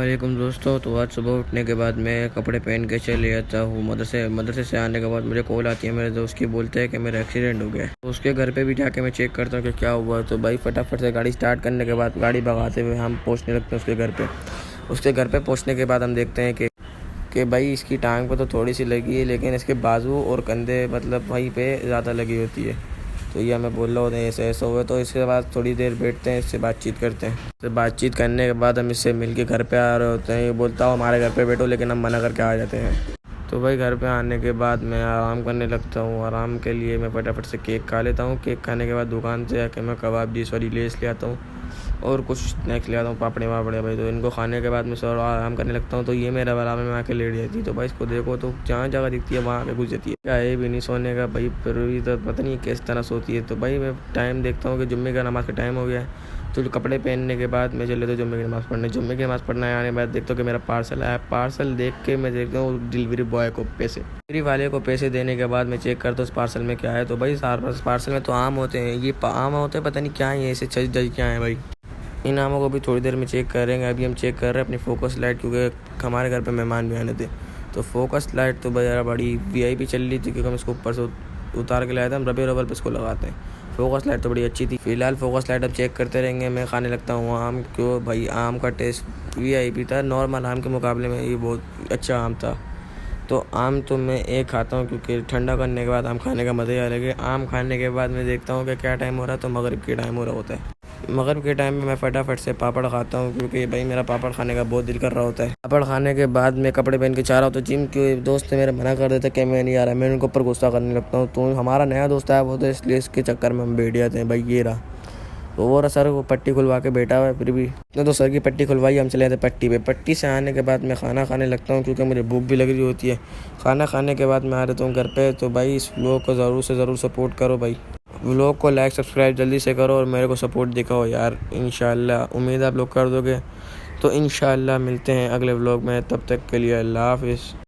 वालेकुम दोस्तों। तो आज सुबह उठने के बाद मैं कपड़े पहन के चले जाता हूँ मदरसे से आने के बाद मुझे कॉल आती है मेरे दोस्त की, बोलते हैं कि मेरा एक्सीडेंट हो गया है। तो उसके घर पे भी जाके मैं चेक करता हूँ कि क्या हुआ। तो भाई फटाफट से गाड़ी स्टार्ट करने के बाद गाड़ी भगाते हुए हम पहुँचने लगते हैं उसके घर पे। उसके घर पे पहुँचने के बाद हम देखते हैं कि भाई इसकी टांग पे तो थोड़ी सी लगी है, लेकिन इसके बाजू और कंधे मतलब वहीं पे ज़्यादा लगी होती है। तो ये हमें बोल रहा होता है ऐसे ऐसा हुआ। तो इसके बाद थोड़ी देर बैठते हैं, इससे बातचीत करते हैं। तो बातचीत करने के बाद हम इससे मिल के घर पे आ रहे होते हैं। ये बोलता हूँ हमारे घर पे बैठो, लेकिन हम मना करके आ जाते हैं। तो भाई घर पे आने के बाद मैं आराम करने लगता हूँ। आराम के लिए मैं फटाफट से केक खा लेता हूँ। केक खाने के बाद दुकान से आके मैं कबाब डिश वाली लेस ले आता हूँ और कुछ स्नैक्स ले आता हूँ, पापड़े वापड़े भाई। तो इनको खाने के बाद मैं थोड़ा आराम करने लगता हूँ। तो ये मेरा बराबर में आके लेट जाती है। तो भाई इसको देखो तो जहाँ जगह दिखती है वहाँ पे घुस जाती है। क्या है भी नहीं सोने का भाई, फिर भी तो पता नहीं किस तरह सोती है। तो भाई मैं टाइम देखता हूँ कि जुम्मे का नमाज़ का टाइम हो गया है। तो कपड़े पहनने के बाद मैं चले तो जुम्मे की नमाज़ पढ़ने। जुम्मे की नमाज़ पढ़ने आने के बाद देखता हूँ कि मेरा पार्सल आया। पार्सल देख के मैं देखता हूँ डिलीवरी बॉय को डिलीवरी वाले को पैसे देने के बाद मैं चेक करता हूँ उस पार्सल में क्या है। तो भाई पार्सल में तो आम होते हैं, ये आम होते हैं, पता नहीं क्या है, ऐसे छज जज क्या है भाई। इन आमों को भी थोड़ी देर में चेक करेंगे। अभी हम चेक कर रहे हैं अपनी फोकस लाइट, क्योंकि हमारे घर पे मेहमान भी आने थे। तो फोकस लाइट तो भाई बड़ी वीआईपी चल रही थी, क्योंकि हम इसको ऊपर से उतार के लाए थे। हम रबी रबल पे इसको लगाते हैं। फोकस लाइट तो बड़ी अच्छी थी। फिलहाल फोकस लाइट अब चेक करते रहेंगे। मैं खाने लगता हूँ आम, क्यों भाई आम का टेस्ट वीआईपी था। नॉर्मल आम के मुकाबले में ये बहुत अच्छा आम था। तो आम तो मैं एक खाता हूँ, क्योंकि ठंडा करने के बाद आम खाने का मज़ा ही अलग है। आम खाने के बाद मैं देखता हूँ कि क्या टाइम हो रहा है। तो मगरिब के टाइम हो रहा होता है। मगरिब के टाइम में मैं फटाफट से पापड़ खाता हूँ, क्योंकि भाई मेरा पापड़ खाने का बहुत दिल कर रहा होता है। पापड़ खाने के बाद मैं कपड़े पहन के चाह रहा हूँ तो जिम के दोस्त मेरे मना कर देते कि मैं नहीं आ रहा। मैं उनके ऊपर गुस्सा करने लगता हूँ। तो हमारा नया दोस्त आया वो, तो इसलिए इसके चक्कर में हम बैठ जाते हैं। भाई ये रहा, तो वो सर वो पट्टी खुलवा के बैठा हुआ है। फिर भी उसने तो सर की पट्टी खुलवाई, हम चले जाते पट्टी पे। पट्टी से आने के बाद मैं खाना खाने लगता हूँ, क्योंकि मुझे भूख भी लग रही होती है। खाना खाने के बाद मैं आ जाता हूँ घर पे। तो भाई इस व्लॉग को ज़रूर से ज़रूर सपोर्ट करो भाई। व्लॉग को लाइक सब्सक्राइब जल्दी से करो और मेरे को सपोर्ट दिखाओ यार। इंशाल्लाह उम्मीद आप लोग कर दोगे। तो इंशाल्लाह मिलते हैं अगले व्लॉग में। तब तक के लिए अल्लाह हाफिज़।